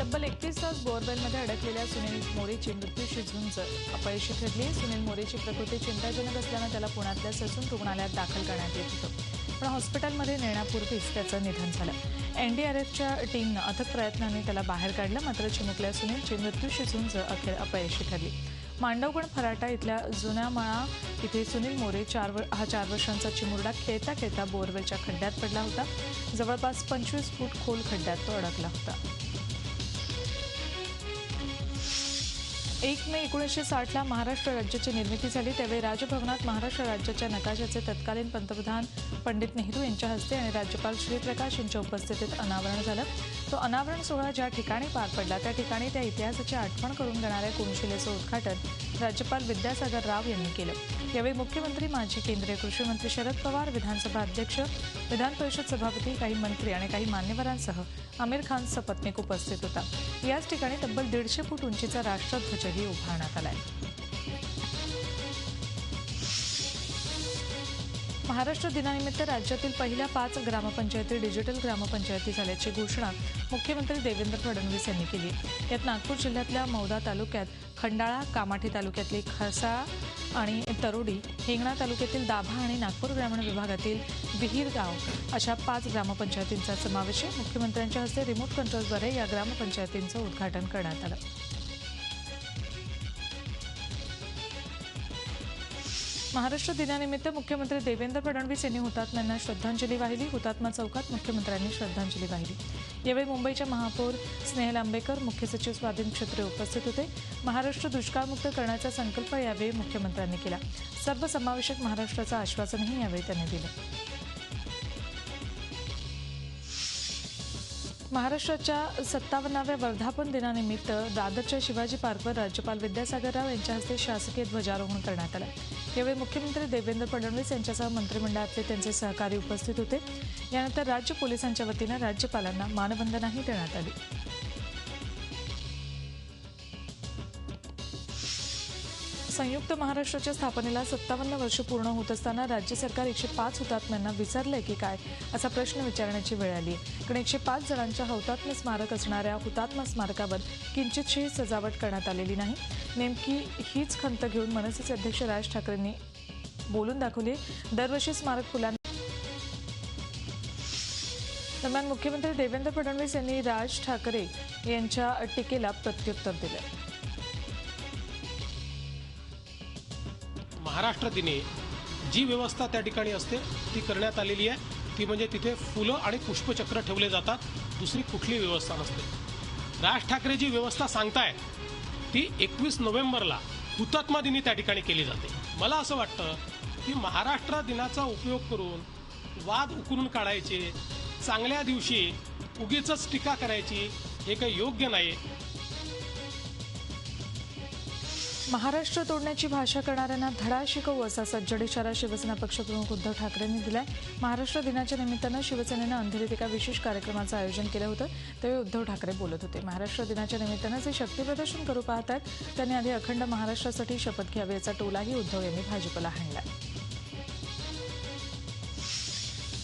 तब्बल 31 तास बोअरवेलमध्ये अडकलेल्या सुनील मोरेची मृत्यूशी झुंज अपयशी ठरली। सुनील मोरेची प्रकृती चिंताजनक असल्याने त्याला पुण्यातल्या ससून रुग्णालयात दाखल करण्यात येत होतं, पण हॉस्पिटलमध्ये नेण्यापूर्वीच त्याचं निधन झालं। एनडीआरएफच्या टीमनं अथक प्रयत्नांनी त्याला बाहेर काढलं, मात्र चिमुकल्या सुनीलची मृत्यूशी झुंज अखेर अपयशी ठरली। मांडवगण फराटा इथल्या जुन्या माळा इथे सुनील मोरे 4 वर्षांचा चिमुरडा खेळता खेळता बोअरवेलच्या खड्ड्यात पडला होता। जवळपास 25 फूट खोल खड्ड्यात तो अडकला होता। 1 मे 1960ला महाराष्ट्र राज्याची निर्मिती झाली। त्यावेळी राजभवनात महाराष्ट्र राज्याच्या नकाशाचे तत्कालीन पंतप्रधान पंडित नेहरू यांच्या हस्ते आणि राज्यपाल श्रीप्रकाश यांच्या उपस्थितीत अनावरण झालं। तो अनावरण सोहळा ज्या ठिकाणी पार पडला त्या ठिकाणी त्या इतिहासाची आठवण करून देणाऱ्या कोनशिलेचं उद्घाटन राज्यपाल विद्यासागर राव यांनी केलं। यावेळी मुख्यमंत्री, माजी केंद्रीय कृषी मंत्री शरद पवार, विधानसभा अध्यक्ष, विधान परिषद सभापती, काही मंत्री आणि काही मान्यवरांसह आमिर खान सपत्नीक उपस्थित होता। याच ठिकाणी तब्बल 150 फूट उंचीचा राष्ट्रध्वजही उभारण्यात आलाय। महाराष्ट्र दिनानिमित्त राज्यातील पहिल्या 5 ग्रामपंचायती डिजिटल ग्रामपंचायती झाल्याची घोषणा मुख्यमंत्री देवेंद्र फडणवीस यांनी केली। यात नागपूर जिल्ह्यातल्या मौदा तालुक्यात खंडाळा, कामाठी तालुक्यातली खसाळा आणि तरोडी, हिंगणा तालुक्यातील दाभा आणि नागपूर ग्रामीण विभागातील विहीरगाव अशा 5 ग्रामपंचायतींचा समावेश आहे। मुख्यमंत्र्यांच्या हस्ते रिमोट कंट्रोलद्वारे या ग्रामपंचायतींचं उद्घाटन करण्यात आलं। महाराष्ट्र दिनानिमित्त मुख्यमंत्री देवेंद्र फडणवीस यांनी हुतात्म्यांना श्रद्धांजली वाहिली। हुतात्मा चौकात मुख्यमंत्र्यांनी श्रद्धांजली वाहिली। यावेळी मुंबईच्या महापौर स्नेहल आंबेकर, मुख्य सचिव स्वाधीन क्षत्रिय उपस्थित होते। महाराष्ट्र दुष्काळमुक्त करण्याचा संकल्प यावेळी मुख्यमंत्र्यांनी केला। सर्वसमावेशक महाराष्ट्राचं आश्वासनही यावेळी त्यांनी दिलं। महाराष्ट्राच्या 57व्या वर्धापन दिनानिमित्त दादरच्या शिवाजी पार्कवर राज्यपाल विद्यासागर राव यांच्या हस्ते शासकीय ध्वजारोहण करण्यात आलं। यावेळी मुख्यमंत्री देवेंद्र फडणवीस यांच्यासह मंत्रिमंडळातले त्यांचे सहकारी उपस्थित होते। यानंतर राज्य पोलिसांच्या वतीनं राज्यपालांना मानवंदनाही देण्यात आली। संयुक्त महाराष्ट्राच्या स्थापनेला 57 वर्ष पूर्ण होत असताना राज्य सरकार 105 हुतात्म्यांना विसरलंय की काय असा प्रश्न विचारण्याची वेळ आली आहे। कारण 105 जणांच्या हौतात्म्य स्मारक असणाऱ्या हुतात्मा स्मारकावर किंचितशी सजावट करण्यात आलेली नाही। नेमकी हीच खंत घेऊन मनसेचे अध्यक्ष राज ठाकरेंनी बोलून दाखवली। दरवर्षी स्मारक फुलांनी दरम्यान मुख्यमंत्री देवेंद्र फडणवीस यांनी राज ठाकरे यांच्या टीकेला प्रत्युत्तर दिलं। महाराष्ट्र दिनी जी व्यवस्था त्या ठिकाणी असते ती करण्यात आलेली आहे। ती म्हणजे तिथे फुलं आणि पुष्पचक्र ठेवले जातात, दुसरी कुठली व्यवस्था नसते। राज ठाकरे जी व्यवस्था सांगताय ती 21 नोव्हेंबरला हुतात्मा दिनी त्या ठिकाणी केली जाते। मला असं वाटतं की महाराष्ट्र दिनाचा उपयोग करून वाद उकरून काढायचे, चांगल्या दिवशी उगीचच टीका करायची हे काही योग्य नाही। महाराष्ट्र तोडण्याची भाषा करणाऱ्यांना धडा शिकवू असा सज्जड इशारा शिवसेना पक्षप्रमुख उद्धव ठाकरेंनी दिलाय। महाराष्ट्र दिनाच्या निमित्तानं शिवसेनेनं अंधेरीत एका विशेष कार्यक्रमाचं आयोजन केलं होतं, त्यावेळी उद्धव ठाकरे बोलत होते। महाराष्ट्र दिनाच्या निमित्तानं जे शक्तीप्रदर्शन करू पाहत आहेत त्यांनी आधी अखंड महाराष्ट्रासाठी शपथ घ्यावी याचा टोलाही उद्धव यांनी भाजपला हाणला।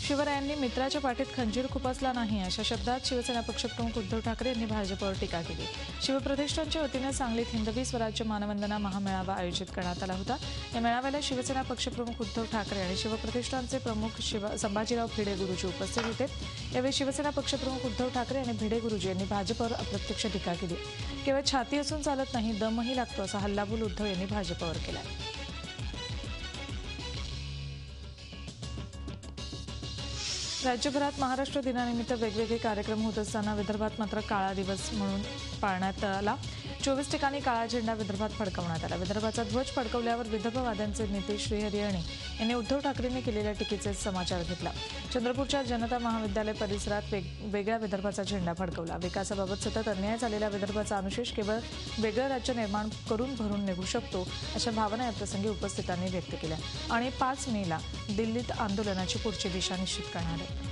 शिवरायांनी मित्राच्या पाठीत खंजीर खुपसला नाही अशा शब्दात शिवसेना पक्षप्रमुख उद्धव ठाकरे यांनी भाजपवर टीका केली। शिवप्रतिष्ठानच्या वतीनं सांगलीत हिंदवी स्वराज्य मानवंदना महामेळावा आयोजित करण्यात आला होता। या मेळाव्याला शिवसेना पक्षप्रमुख उद्धव ठाकरे आणि शिवप्रतिष्ठानचे प्रमुख संभाजीराव भिडे गुरुजी उपस्थित होते। यावेळी शिवसेना पक्षप्रमुख उद्धव ठाकरे आणि भिडे गुरुजी यांनी भाजपवर अप्रत्यक्ष टीका केली। केवळ छाती असून चालत नाही, दमही लागतो असा हल्लाबोल उद्धव यांनी भाजपवर केला। राज्यभरात महाराष्ट्र दिनानिमित्त वेगवेगळे कार्यक्रम होत असताना विदर्भात मात्र काळा दिवस म्हणून पाळण्यात आला। 24 ठिकाणी काळा झेंडा विदर्भात फडकवण्यात आला। विदर्भाचा ध्वज फडकवल्यावर विदर्भवाद्यांचे नेते श्रीहरी अणे यांनी उद्धव ठाकरेंनी केलेल्या टीकेचे समाचार घेतला। चंद्रपूरच्या जनता महाविद्यालय परिसरात वेगळ्या विदर्भाचा झेंडा फडकवला। विकासाबाबत सतत अन्याय झालेल्या विदर्भाचा अनुशेष केवळ वेगळं राज्य निर्माण करून भरून निघू शकतो अशा भावना याप्रसंगी उपस्थितांनी व्यक्त केल्या। आणि 5 मेला दिल्लीत आंदोलनाची पुढची दिशा निश्चित करणार आहे।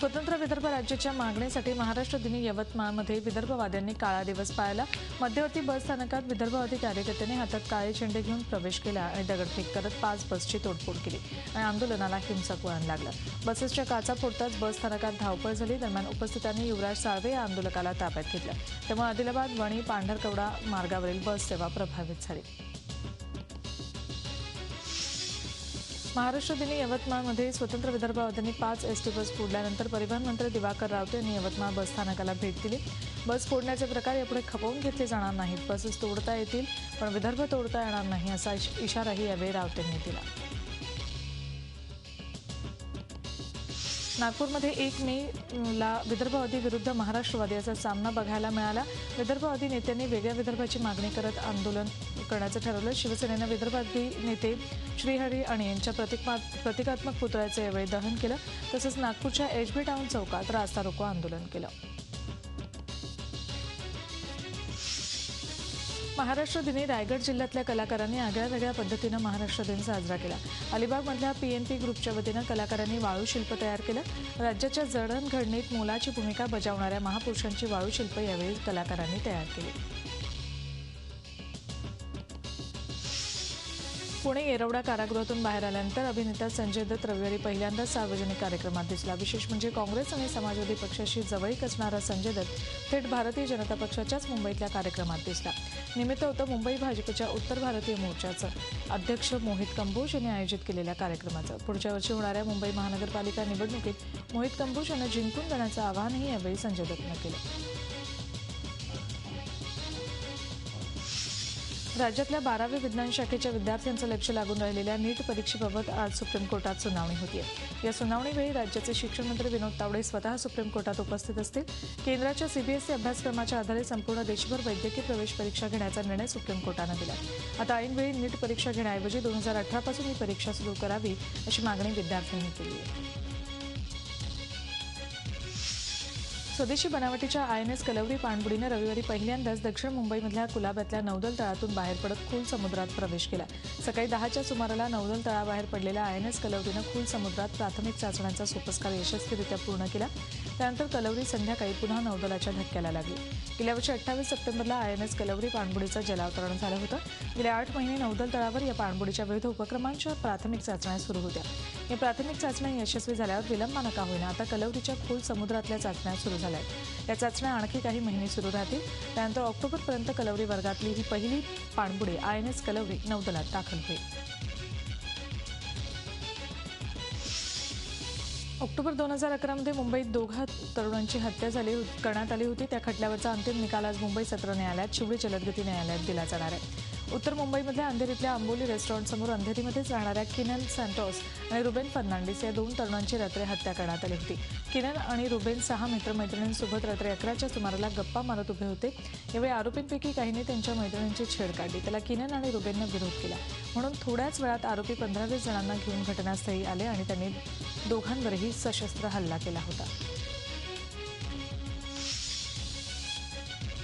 स्वतंत्र विदर्भ राज्याच्या मागणीसाठी महाराष्ट्र दिनी यवतमाळमध्ये विदर्भवाद्यांनी काळा दिवस पाळला. मध्यवर्ती बस स्थानकात विदर्भवादी कार्यकर्त्यांनी हातात काळे झेंडे घेऊन प्रवेश केला आणि दगडफेक करत 5 बसची तोडफोड केली आणि आंदोलनाला हिंसक वळण लागलं. बसेसच्या काचा फोडताच बस स्थानकात धावपळ झाली. दरम्यान उपस्थितांनी युवराज साळवे या आंदोलकाला ताब्यात घेतलं. त्यामुळे आदिलाबाद, वणी, पांढरकवडा मार्गावरील बस सेवा प्रभावित झाली. महाराष्ट्र दिनी यवतमाळमध्ये स्वतंत्र विदर्भवाद्यांनी 5 एसटी बस फोडल्यानंतर परिवहन मंत्री दिवाकर रावते यांनी यवतमाळ बस स्थानकाला भेट दिली. बस फोडण्याचे प्रकार यापुढे खपवून घेतले जाणार नाहीत. बसेस तोडता येतील पण विदर्भ तोडता येणार नाही असा इशाराही यावेळी रावतेंनी दिला. नागपूरमध्ये 1 मेला विदर्भवादी विरुद्ध महाराष्ट्रवादी असा सामना बघायला मिळाला. विदर्भवादी नेत्यांनी वेगळ्या विदर्भाची मागणी करत आंदोलन करण्याचं ठरवलं. शिवसेनेनं विदर्भवादी नेते श्रीहरी आणि यांच्या प्रतिकात्मक पुतळ्याचं यावेळी दहन केलं. तसंच नागपूरच्या एचबी टाउन चौकात रास्ता रोको आंदोलन केलं. महाराष्ट्र दिनी रायगड जिल्ह्यातल्या कलाकारांनी आगळ्या पद्धतीनं महाराष्ट्र दिन साजरा केला. अलिबागमधल्या पीएनपी ग्रुपच्या वतीनं कलाकारांनी वाळू शिल्प तयार केलं. राज्याच्या जडणघडणीत मोलाची भूमिका बजावणाऱ्या महापुरुषांची वाळू शिल्प यावेळी कलाकारांनी तयार केली. पुणे येरवडा कारागृहातून बाहेर आल्यानंतर अभिनेता संजय दत्त रविवारी पहिल्यांदाच सार्वजनिक कार्यक्रमात दिसला. विशेष म्हणजे काँग्रेस आणि समाजवादी पक्षाशी जवळीक असणारा संजय दत्त थेट भारतीय जनता पक्षाच्याच मुंबईतल्या कार्यक्रमात दिसला. निमित्त होतं मुंबई भाजपच्या उत्तर भारतीय मोर्चाचं अध्यक्ष मोहित कंबोज यांनी आयोजित केलेल्या कार्यक्रमाचं. पुढच्या वर्षी होणाऱ्या मुंबई महानगरपालिका निवडणुकीत मोहित कंबोज यांना जिंकून देण्याचं आवाहनही यावेळी संजय दत्तनं केलं. राज्यातल्या 12वी विज्ञान शाखेच्या विद्यार्थ्यांचं लक्ष लागून राहिलेल्या नीट परीक्षेबाबत आज सुप्रीम कोर्टात सुनावणी होतीये. या सुनावणीवेळी राज्याचे शिक्षण मंत्री विनोद तावडे स्वतः सुप्रीम कोर्टात उपस्थित असतील. केंद्राच्या सीबीएसई अभ्यासक्रमाच्या आधारे संपूर्ण देशभर वैद्यकीय प्रवेश परीक्षा घेण्याचा निर्णय सुप्रीम कोर्टानं दिला. आता ऐनवेळी नीट परीक्षा घेण्याऐवजी 2018 पासून ही परीक्षा सुरू करावी अशी मागणी विद्यार्थ्यांनी केली आहे. स्वदेशी बनावटीच्या INS कलवरी पाणबुडीनं रविवारी पहिल्यांदाच दक्षिण मुंबईमधल्या कुलाब्यातल्या नौदल तळातून बाहेर पडत खोल समुद्रात प्रवेश केला. सकाळी 10च्या सुमाराला नौदल तळाबाहेर पडलेल्या INS कलवरीनं खोल समुद्रात प्राथमिक चाचण्यांचा सोपस्कार यशस्वीरित्या पूर्ण केला. त्यानंतर कलवरी संध्याकाळी पुन्हा नौदलाच्या धक्क्याला लागली. गेल्या वर्षी 28 सप्टेंबरला INS कलवरी पाणबुडीचं जलावतरण झालं होतं. गेले 8 महिने नौदल तळावर या पाणबुडीच्या विविध उपक्रमांच्या प्राथमिक चाचण्या सुरू होत्या. या प्राथमिक चाचण्या यशस्वी झाल्यावर विलंबानं का होईना आता कलवरीच्या खोल समुद्रातल्या चाचण्या सुरू झाल्या. या चाचण्या आणखी काही महिने सुरू राहतील. त्यानंतर ऑक्टोबरपर्यंत कलवरी वर्गातली ही पहिली पाणबुडी INS कलवरी नौदलात दाखल होईल. ऑक्टोबर 2011 मध्ये मुंबईत 2 तरुणांची हत्या करण्यात आली होती. त्या खटल्यावरचा अंतिम निकाल आज मुंबई सत्र न्यायालयात शिवडी जलदगती न्यायालयात दिला जाणार आहे. उत्तर मुंबईमधल्या अंधेरीतल्या आंबोली रेस्टॉरंटसमोर अंधेरीमध्येच राहणाऱ्या किनन सॅन्टोस आणि रुबेन फर्नांडिस या 2 तरुणांची रात्री हत्या करण्यात आली होती. किनन आणि रुबेन 6 मित्रमैत्रिणींसोबत रात्री 11च्या सुमाराला गप्पा मारत उभे होते. यावेळी आरोपींपैकी काहींनी त्यांच्या मैत्रिणींची छेड काढली. त्याला किनन आणि रुबेननं विरोध केला म्हणून थोड्याच वेळात आरोपी 15-20 जणांना घेऊन घटनास्थळी आले आणि त्यांनी दोघांवरही सशस्त्र हल्ला केला होता.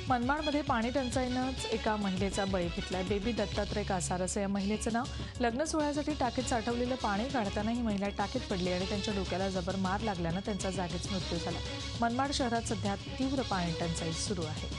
मनमाडमध्ये पाणी टंचाईनंच एका महिलेचा बळी घेतलाय. बेबी दत्तात्रय कासार असं या महिलेचं नाव. लग्न सोहळ्यासाठी टाकीत साठवलेलं पाणी काढताना ही महिला टाकीत पडली आणि त्यांच्या डोक्याला जबर मार लागल्यानं त्यांचा जागीच मृत्यू झाला. मनमाड शहरात सध्या तीव्र पाणी टंचाई सुरू आहे.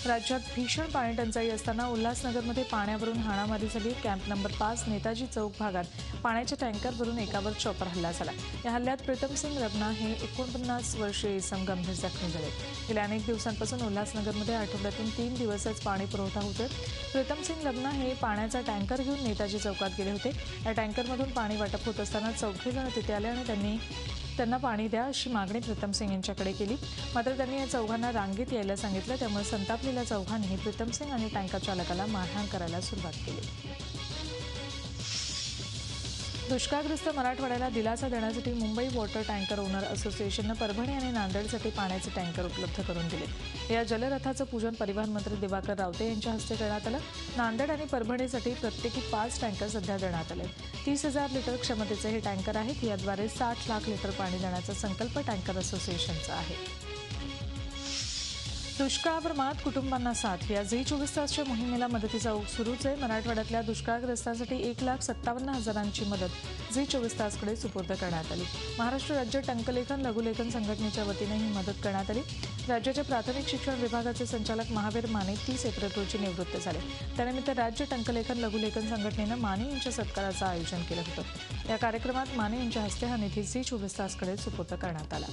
राज्यात भीषण पाणी टंचाई असताना उल्हासनगरमध्ये पाण्यावरून हाणामारी झाली. कॅम्प नंबर 5 नेताजी चौक भागात पाण्याच्या टँकरवरून एकावर चॉपर हल्ला झाला. या हल्ल्यात प्रीतमसिंग रबना हे 49 वर्षीय इसम गंभीर जखमी झाले. गेल्या अनेक दिवसांपासून उल्हासनगरमध्ये आठवड्यातून 3 दिवसच पाणी पुरवठा होतोय. प्रीतमसिंग रबना हे पाण्याचा टँकर घेऊन नेताजी चौकात गेले होते. या टँकरमधून पाणी वाटप होत असताना 4 जण तिथे आले आणि त्यांना पाणी द्या अशी मागणी प्रीतमसिंग यांच्याकडे केली. मात्र त्यांनी या चौघांना रांगेत यायला सांगितलं. त्यामुळे संतापलेल्या चौघांनी प्रीतमसिंग आणि टँकर चालकाला मारहाण करायला सुरुवात केली. दुष्काळग्रस्त मराठवाड्याला दिलासा देण्यासाठी मुंबई वॉटर टँकर ओनर असोसिएशननं परभणी आणि नांदेडसाठी पाण्याचे टँकर उपलब्ध करून दिले. या जलरथाचं पूजन परिवहन मंत्री दिवाकर रावते यांच्या हस्ते करण्यात आलं. नांदेड आणि परभणीसाठी प्रत्येकी 5 टँकर सध्या देण्यात आले. 30,000 लिटर क्षमतेचे हे टँकर आहेत. याद्वारे 60 लाख लिटर पाणी देण्याचा संकल्प टँकर असोसिएशनचा आहे. दुष्काळावर मात कुटुंबांना साथ या झी 24 तासच्या मोहिमेला मदतीचा ओघ सुरूच आहे. मराठवाड्यातल्या दुष्काळग्रस्तांसाठी 1,57,000ची मदत झी 24 तासकडे सुपूर्द करण्यात आली. महाराष्ट्र राज्य टंकलेखन लघुलेखन संघटनेच्या वतीने ही मदत करण्यात आली. राज्याचे प्राथमिक शिक्षण विभागाचे संचालक महावीर माने 30 एप्रिल रोजी निवृत्त झाले. त्यानिमित्त राज्य टंकलेखन लघुलेखन संघटनेनं माने यांच्या सत्काराचं आयोजन केलं होतं. या कार्यक्रमात माने यांच्या हस्ते हा निधी झी 24 तासकडे सुपूर्द करण्यात आला.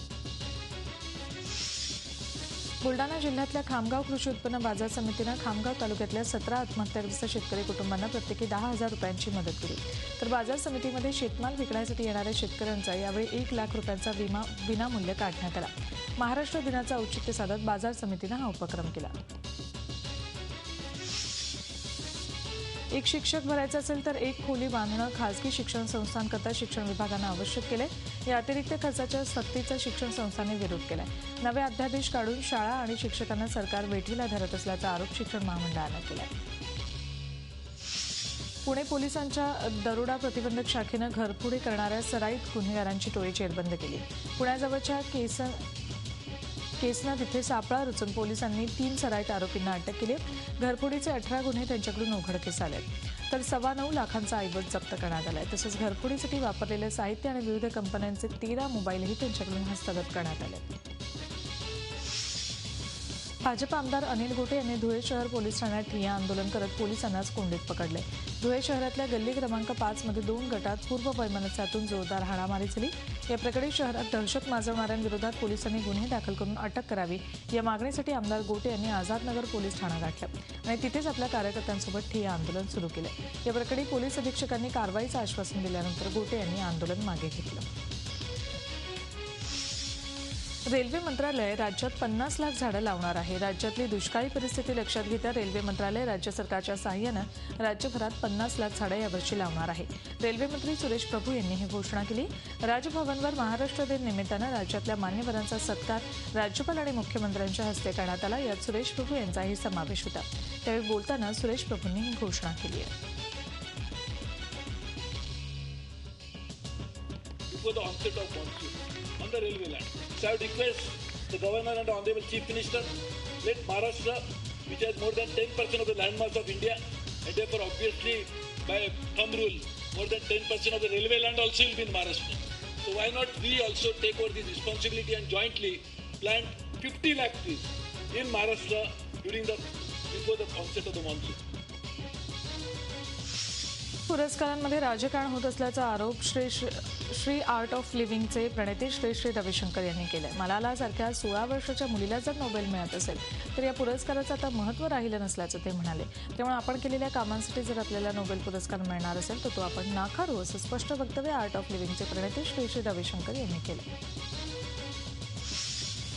बुलडाणा जिल्ह्यातल्या खामगाव कृषी उत्पन्न बाजार समितीनं खामगाव तालुक्यातल्या 17 आत्महत्याग्रस्त शेतकरी कुटुंबांना प्रत्येकी 10,000 रुपयांची मदत केली. तर बाजार समितीमध्ये शेतमाल विकण्यासाठी येणाऱ्या शेतकऱ्यांचा यावेळी 1 लाख रुपयांचा विमा विनामूल्य काढण्यात आला. महाराष्ट्र दिनाचं औचित्य साधत बाजार समितीनं हा उपक्रम केला. एक शिक्षक भरायचा असेल तर एक खोली बांधणं खासगी शिक्षण संस्थांकरता शिक्षण विभागानं आवश्यक केलंय. या अतिरिक्त खर्चाच्या सक्तीचा शिक्षण संस्थांनी विरोध केलाय. नवे अध्यादेश काढून शाळा आणि शिक्षकांना सरकार वेठीला धरत असल्याचा आरोप शिक्षण महामंडळानं केलाय. पुणे पोलिसांच्या दरोडा प्रतिबंधक शाखेनं घरफोडी करणाऱ्या सराईत गुन्हेगारांची टोळी जेरबंद केली. पुण्याजवळच्या केसना तिथे सापळा रचून पोलिसांनी 3 सराईत आरोपींना अटक केली. घरफोडीचे 18 गुन्हे त्यांच्याकडून उघडकीस आले, तर 9.25 लाखांचा ऐवज जप्त करण्यात आलाय. तसंच घरफोडीसाठी वापरलेले साहित्य आणि विविध कंपन्यांचे 13 मोबाईलही त्यांच्याकडून हस्तगत करण्यात आले. भाजप आमदार अनिल गोटे यांनी धुळे शहर पोलीस ठाण्यात ठिय्या आंदोलन करत पोलिसांनाच कोंडीत पकडले. धुळे शहरातल्या गल्ली क्रमांक 5 मध्ये 2 गटात पूर्व वैमनस्यातून जोरदार हाणामारी झाली. या प्रकरणी शहरात दहशत माजवणाऱ्यांविरोधात पोलिसांनी गुन्हे दाखल करून अटक करावी या मागणीसाठी आमदार गोटे यांनी आझादनगर पोलीस ठाणा गाठलं आणि तिथेच आपल्या कार्यकर्त्यांसोबत ठिय्या आंदोलन सुरू केलं. या प्रकरणी पोलीस अधीक्षकांनी कारवाईचं आश्वासन दिल्यानंतर गोटे यांनी आंदोलन मागे घेतलं. रेल्वे मंत्रालय राज्यात 50 लाख झाडं लावणार आहे. राज्यातली दुष्काळी परिस्थिती लक्षात घेता रेल्वे मंत्रालय राज्य सरकारच्या सहाय्यानं राज्यभरात 50 लाख झाडं यावर्षी लावणार आहे. रेल्वे मंत्री सुरेश प्रभू यांनी ही घोषणा केली. राजभवनवर महाराष्ट्र दिन निमित्तानं राज्यातल्या मान्यवरांचा सत्कार राज्यपाल आणि मुख्यमंत्र्यांच्या हस्ते करण्यात आला. यात सुरेश प्रभू यांचाही समावेश होता. त्यावेळी बोलताना सुरेश प्रभूंनी ही घोषणा केली आहे. The railway land. So I would request the Governor and the Honorable Chief Minister, let Maharashtra, which has more than 10% of the landmass of India, and therefore obviously by thumb rule, more than 10% of the railway land also will be in Maharashtra. So why not we also take over this responsibility and jointly plant 50 lakh trees in Maharashtra before the onset of the monsoon. पुरस्कारांमध्ये राजकारण होत असल्याचा आरोप Shri art of लिव्हिंगचे प्रणेते श्री रविशंकर यांनी केलाय. मलाला सारख्या 16 वर्षाच्या मुलीला जर नोबेल मिळत असेल तर या पुरस्काराचं आता महत्त्व राहिलं नसल्याचं ते म्हणाले. त्यामुळे आपण केलेल्या कामांसाठी जर आपल्याला नोबेल पुरस्कार मिळणार असेल तर तो आपण नाकारू असं स्पष्ट वक्तव्य आर्ट ऑफ लिव्हिंगचे प्रणेते श्री रविशंकर यांनी केलं.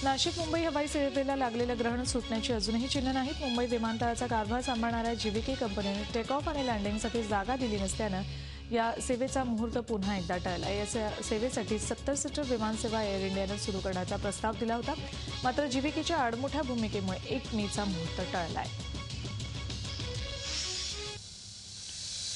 नाशिक मुंबई हवाई सेवेला लागलेलं ग्रहण सुटण्याची अजूनही चिन्ह नाहीत. मुंबई विमानतळाचा कारभार सांभाळणाऱ्या जीव्हीके कंपनीने टेक ऑफ आणि लँडिंगसाठी जागा दिली नसल्यानं या सेवेचा मुहूर्त पुन्हा एकदा टळला. या सेवेसाठी 70 सीटर विमानसेवा एअर इंडियानं सुरू करण्याचा प्रस्ताव दिला होता. मात्र जीव्हीकेच्या आडमुठ्या भूमिकेमुळे 1 मेचा मुहूर्त टळलाय.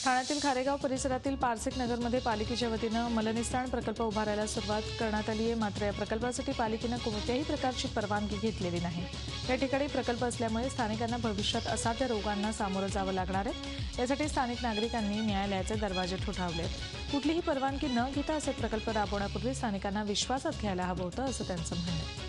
ठाण्यातील खारेगाव परिसरातील पारसिक नगरमध्ये पालिकेच्या वतीनं मलनिस्तारण प्रकल्प उभारायला सुरुवात करण्यात आली आहे. मात्र या प्रकल्पासाठी पालिकेनं कोणत्याही प्रकारची परवानगी घेतलेली नाही. या ठिकाणी प्रकल्प असल्यामुळे स्थानिकांना भविष्यात असाध्य रोगांना सामोरं जावं लागणार आहे. यासाठी स्थानिक नागरिकांनी न्यायालयाचे दरवाजे ठोठावले. कुठलीही परवानगी न घेता असे प्रकल्प राबवण्यापूर्वी स्थानिकांना विश्वासात घ्यायला हवं होतं असं त्यांचं म्हणणं आहे.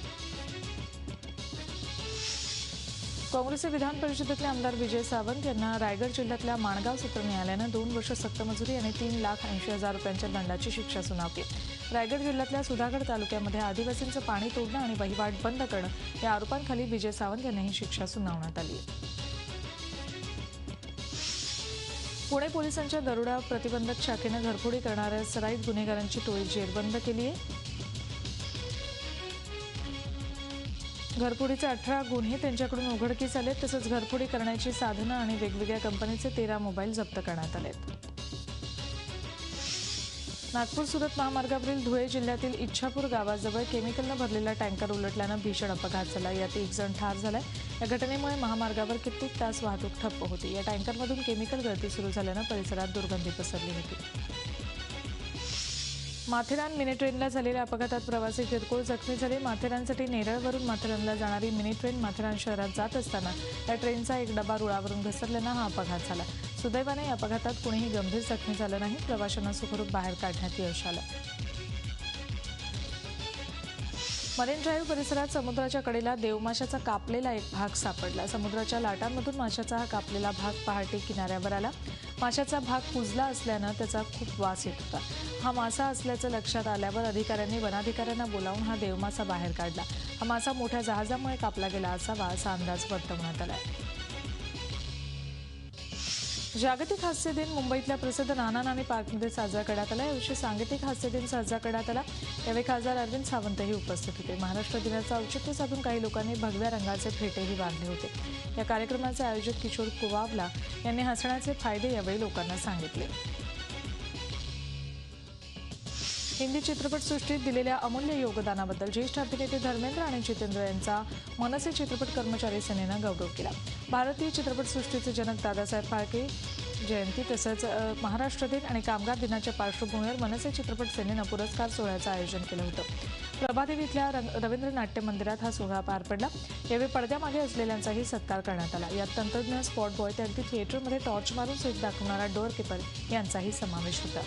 काँग्रेसचे विधान परिषदेतले आमदार विजय सावंत यांना रायगड जिल्ह्यातल्या माणगाव सत्र न्यायालयानं 2 वर्ष सक्तमजुरी आणि 3,80,000 रुपयांच्या दंडाची शिक्षा सुनावली. रायगड जिल्ह्यातल्या सुधागड तालुक्यामध्ये आदिवासींचं पाणी तोडणं आणि वहिवाट बंद करणं या आरोपांखाली विजय सावंत यांना ही शिक्षा सुनावण्यात आली. पुणे पोलिसांच्या दरोडा प्रतिबंधक शाखेनं घरफोडी करणाऱ्या सराईत गुन्हेगारांची टोळी जेरबंद केली आहे. घरफोडीचे 18 गुन्हे त्यांच्याकडून उघडकीस आले. तसंच घरफोडी करण्याची साधनं आणि वेगवेगळ्या कंपनीचे 13 मोबाईल जप्त करण्यात आलेत. नागपूर सुरत महामार्गावरील धुळे जिल्ह्यातील इच्छापूर गावाजवळ केमिकलनं भरलेला टँकर उलटल्यानं भीषण अपघात झाला. यात 1 जण ठार झालाय. या घटनेमुळे महामार्गावर कित्येक तास वाहतूक ठप्प होती. या टँकरमधून केमिकल गळती सुरू झाल्यानं परिसरात दुर्गंधी पसरली होती. माथेरान मिनी ट्रेनला झालेल्या अपघातात प्रवासी किरकोळ जखमी झाले. माथेरानसाठी नेरळवरून माथेरानला जाणारी मिनी ट्रेन माथेरान शहरात जात असताना या ट्रेनचा एक डबा रुळावरून घसरल्यानं हा अपघात झाला. सुदैवाने या अपघातात कुणीही गंभीर जखमी झालं नाही. प्रवाशांना सुखरूप बाहेर काढण्यात यश आलं. मरीन ड्राईव्ह परिसरात समुद्राच्या कडेला देवमाशाचा कापलेला एक भाग सापडला. समुद्राच्या लाटांमधून माशाचा हा कापलेला भाग पहाटे किनाऱ्यावर आला. माशाचा भाग कुजला असल्यानं त्याचा खूप वास येत होता. हा मासा असल्याचं लक्षात आल्यावर अधिकाऱ्यांनी वनाधिकाऱ्यांना बोलावून हा देवमासा बाहेर काढला. हा मासा मोठ्या जहाजामुळे कापला गेला असावा असा अंदाज वर्तवण्यात आला. जागतिक हास्य दिन मुंबईतल्या प्रसिद्ध नाना नानी पार्कमध्ये साजरा करण्यात आला. यावर्षी सांगीतिक हास्य दिन साजरा करण्यात आला. यावेळी खासदार अरविंद सावंतही उपस्थित होते. महाराष्ट्र दिनाचं औचित्य साधून काही लोकांनी भगव्या रंगाचे फेटेही बांधले होते. या कार्यक्रमाचे आयोजक किशोर कुवावला यांनी हसण्याचे फायदे यावेळी लोकांना सांगितले. हिंदी चित्रपटसृष्टीत दिलेल्या अमूल्य योगदानाबद्दल ज्येष्ठ अभिनेते धर्मेंद्र आणि जितेंद्र यांचा मनसे चित्रपट कर्मचारी सेनेनं गौरव केला. भारतीय चित्रपटसृष्टीचे जनक दादासाहेब फाळके जयंती तसंच महाराष्ट्र दिन आणि कामगार दिनाच्या पार्श्वभूमीवर मनसे चित्रपट सेनेनं पुरस्कार सोहळ्याचं आयोजन केलं होतं. प्रभादेवी इथल्या रवींद्र नाट्य मंदिरात हा सोहळा पार पडला. यावेळी पडद्यामागे असलेल्यांचाही सत्कार करण्यात आला. यात तंत्रज्ञ स्पॉट बॉय तर अगदी थिएटरमध्ये टॉर्च मारून सीट दाखवणारा डोअर कीपर यांचाही समावेश होता.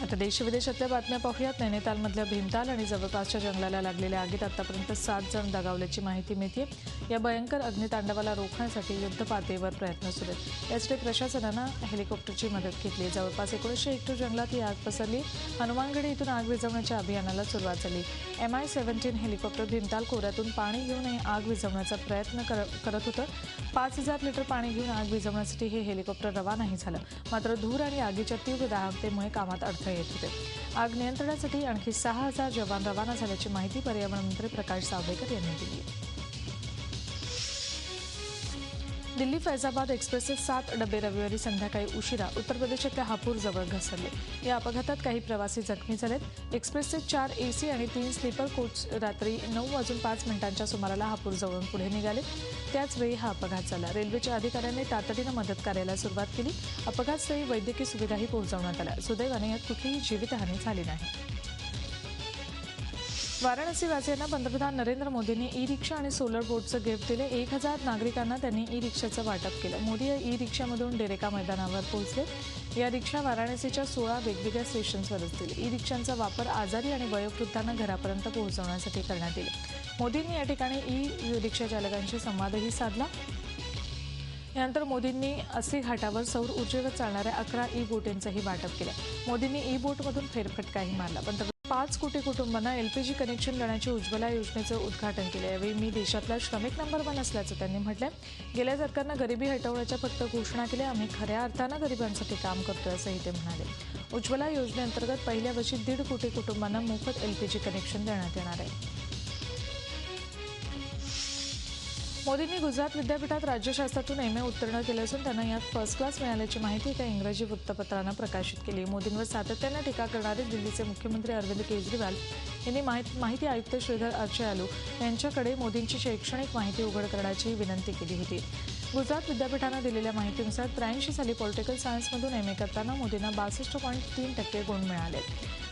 आता देश-विदेशातल्या बातम्या पाहूयात. नैनितालमधल्या भीमताल आणि जवळपासच्या जंगलाला लागलेल्या आगीत आतापर्यंत 7 जण दगावल्याची माहिती मिळते. या भयंकर अग्नितांडवाला रोखण्यासाठी युद्धपातळीवर प्रयत्न सुरू आहेत. यासाठी प्रशासनानं हेलिकॉप्टरची मदत घेतली. जवळपास 1900 हेक्टर जंगलात ही आग पसरली. हनुमानगड इथून आग विझवण्याच्या अभियानाला सुरुवात झाली. MI-17 हेलिकॉप्टर भीमताल खोऱ्यातून पाणी घेऊन ही आग विझवण्याचा प्रयत्न करत होतं. 5000 लिटर पाणी घेऊन आग विझवण्यासाठी हे हेलिकॉप्टर रवानाही झालं. मात्र धूर आणि आगीच्या तीव्र दाहकतेमुळे कामात अडथळे येत होते. आग नियंत्रणासाठी आणखी 6000 जवान रवाना झाल्याची माहिती पर्यावरण मंत्री प्रकाश जावडेकर यांनी दिली. दिल्ली फैजाबाद एक्सप्रेसचे 7 डबे रविवारी संध्याकाळी उशिरा उत्तर प्रदेशातल्या हापूरजवळ घसरले. या अपघातात काही प्रवासी जखमी झालेत. एक्सप्रेसचे 4 AC आणि 3 स्लीपर कोच रात्री 9:05 सुमाराला हापूरजवळून पुढे निघाले. त्याचवेळी हा अपघात झाला. रेल्वेच्या अधिकाऱ्यांनी तातडीनं मदत कार्याला सुरुवात केली. अपघातस्थळी वैद्यकीय सुविधाही पोहोचवण्यात आल्या. सुदैवाने यात कुठलीही जीवितहानी झाली नाही. वाराणसीवासियांना पंतप्रधान नरेंद्र मोदींनी ई-रिक्षा आणि सोलर बोटचं गिफ्ट दिले. 1000 नागरिकांना त्यांनी ई-रिक्षाचं वाटप केलं. मोदी या ई-रिक्षामधून डेरेका मैदानावर पोहोचले. या रिक्षा वाराणसीच्या 16 वेगवेगळ्या स्टेशन्सवर असतील. ई-रिक्षांचा वापर आजारी आणि वयोवृद्धांना घरापर्यंत पोहोचवण्यासाठी करण्यात येईल. मोदींनी या ठिकाणी ई-रिक्षा चालकांशी संवादही साधला. यानंतर मोदींनी अस्सी घाटावर सौर ऊर्जेवर चालणाऱ्या 11 ई-बोटींचंही वाटप केलं. मोदींनी ई-बोटमधून फेरफटकाही मारला. 5 कोटी कुटुंबांना LPG कनेक्शन देण्याची उज्ज्वला योजनेचं उद्घाटन केलं. यावेळी मी देशातला श्रमिक नंबर 1 असल्याचं त्यांनी म्हटलंय. गेल्या सरकारनं गरिबी हटवण्याच्या फक्त घोषणा केल्या. आम्ही खऱ्या अर्थानं गरिबांसाठी काम करतोय असंही ते म्हणाले. उज्ज्वला योजनेअंतर्गत पहिल्या वर्षी 1.5 कोटी कुटुंबांना मोफत LPG कनेक्शन देण्यात येणार आहे. मोदींनी गुजरात विद्यापीठात राज्यशास्त्रातून MA उत्तीर्ण केलं असून त्यांना यात फर्स्ट क्लास मिळाल्याची माहिती एका इंग्रजी वृत्तपत्रानं प्रकाशित केली. मोदींवर सातत्यानं टीका करणारे दिल्लीचे मुख्यमंत्री अरविंद केजरीवाल यांनी माहिती आयुक्त श्रीधर अर्चयालू यांच्याकडे मोदींची शैक्षणिक माहिती उघड करण्याची विनंती केली होती. गुजरात विद्यापीठानं दिलेल्या माहितीनुसार 83 साली पॉलिटिकल सायन्समधून MA करताना मोदींना 62.3% गुण मिळाले.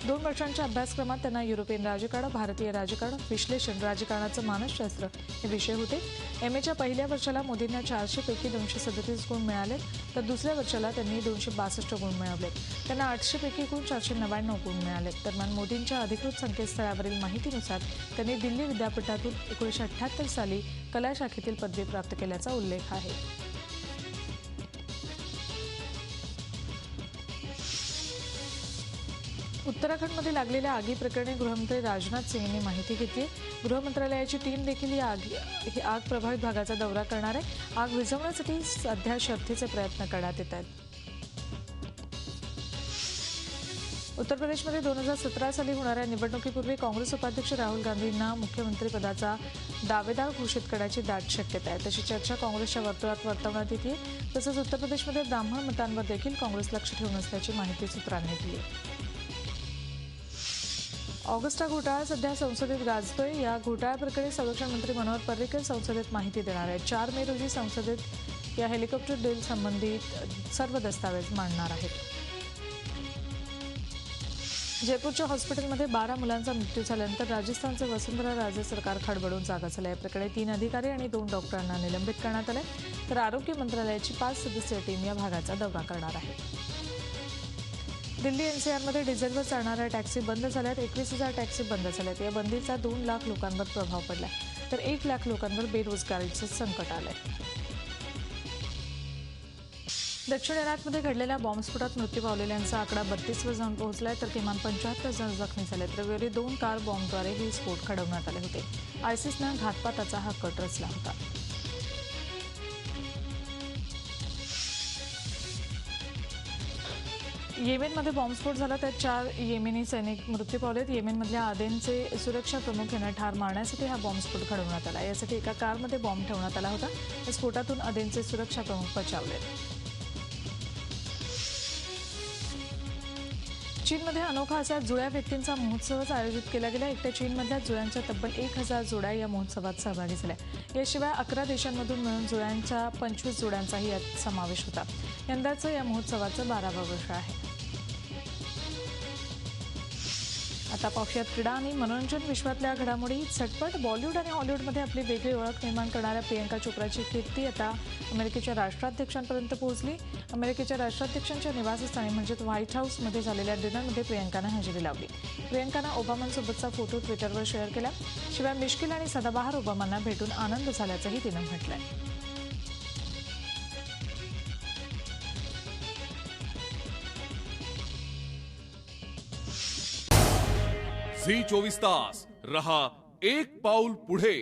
2 वर्षांच्या अभ्यासक्रमात त्यांना युरोपियन राजकारण, भारतीय राजकारण, विश्लेषण, राजकारणाचं मानसशास्त्र हे विषय होते. MAच्या पहिल्या वर्षाला मोदींना 400 पैकी 237 गुण मिळाले, तर दुसऱ्या वर्षाला त्यांनी 262 गुण मिळवले. त्यांना 800 पैकी एकूण 499 गुण मिळाले. दरम्यान मोदींच्या अधिकृत संकेतस्थळावरील माहितीनुसार त्यांनी दिल्ली विद्यापीठातून 1978 साली कला शाखेतील पदवी प्राप्त केल्याचा उल्लेख आहे. उत्तराखंडमध्ये लागलेल्या आगीप्रकरणी गृहमंत्री राजनाथ सिंह यांनी माहिती घेतली. गृहमंत्रालयाची टीम देखील ही आग प्रभावित भागाचा दौरा करणार आहे. आग विझवण्यासाठी सध्या शर्थीचे प्रयत्न करण्यात येत आहेत. उत्तर प्रदेशमध्ये 2017 साली होणाऱ्या निवडणुकीपूर्वी काँग्रेस उपाध्यक्ष राहुल गांधींना मुख्यमंत्रीपदाचा दावेदार घोषित करण्याची दाट शक्यता आहे. तशी चर्चा काँग्रेसच्या वर्तुळात वर्तवण्यात येते. तसंच उत्तर प्रदेशमध्ये ब्राह्मण मतांवर देखील काँग्रेस लक्ष ठेवून असल्याची माहिती सूत्रांनी दिली. ऑगस्टा घोटाळा सध्या संसदेत गाजतोय. या घोटाळ्याप्रकरणी संरक्षण मंत्री मनोहर पर्रिकर संसदेत माहिती देणार आहेत. 4 मे रोजी संसदेत या हेलिकॉप्टर डील संबंधित सर्व दस्तावेज मांडणार आहेत. जयपूरच्या हॉस्पिटलमध्ये 12 मुलांचा मृत्यू झाल्यानंतर राजस्थानचे वसुंधरा राजे सरकार खडबडून जागा झालं. या प्रकरणी 3 अधिकारी आणि 2 डॉक्टरांना निलंबित करण्यात आले. तर आरोग्य मंत्रालयाची 5 सदस्यीय टीम या भागाचा दौरा करणार आहे. दिल्ली एनसीआरमध्ये डिझेलवर चालणाऱ्या टॅक्सी बंद झाल्यात. 21,000 टॅक्सी बंद झाल्यात. या बंदीचा 2 लाख लोकांवर प्रभाव पडलाय, तर 1 लाख लोकांवर बेरोजगारीचं संकट आलंय. दक्षिण इराकमध्ये घडलेल्या बॉम्बस्फोटात मृत्यू पावलेल्यांचा आकडा 32 वर जाऊन पोहोचलाय, तर किमान 75 जण जखमी झालेत. रविवारी 2 कार बॉम्बद्वारे हे स्फोट घडवण्यात आले होते. आयसिसनं घातपाताचा हा कट रचला होता. येमेनमध्ये बॉम्बस्फोट झाला, त्यात 4 येमेनी सैनिक मृत्यू पावलेत. येमेनमधल्या आदेनचे सुरक्षा प्रमुख यांना ठार मारण्यासाठी हा बॉम्बस्फोट घडवण्यात आला. यासाठी एका कारमध्ये बॉम्ब ठेवण्यात आला होता. या स्फोटातून आदेनचे सुरक्षा प्रमुख बचावलेत. चीनमध्ये अनोखा असा जुळ्या व्यक्तींचा महोत्सव आयोजित केला गेला. एकट्या चीनमधल्या जुळ्यांच्या तब्बल 1,000 जोड्या या महोत्सवात सहभागी झाल्या. याशिवाय 11 देशांमधून मिळून जुळ्यांच्या 25 जोड्यांचाही यात समावेश होता. यंदाचं या महोत्सवाचं 12वं वर्ष आहे. आता पाहुयात क्रीडा आणि मनोरंजन विश्वातल्या घडामोडी. झटपट बॉलिवूड आणि हॉलिवूडमध्ये आपली वेगळी ओळख निर्माण करणाऱ्या प्रियंका चोप्राची कीर्ती आता अमेरिकेच्या राष्ट्राध्यक्षांपर्यंत पोहोचली. अमेरिकेच्या राष्ट्राध्यक्षांच्या निवासस्थानी म्हणजेच व्हाईट हाऊसमध्ये झालेल्या डिनरमध्ये प्रियंकानं हजेरी लावली. प्रियंकानं ओबामांसोबतचा फोटो ट्विटरवर शेअर केला. शिवाय मिश्किल आणि सदाबहार ओबामांना भेटून आनंद झाल्याचंही तिनं म्हटलंय. झी 24 तास रहा एक पाऊल पुढे.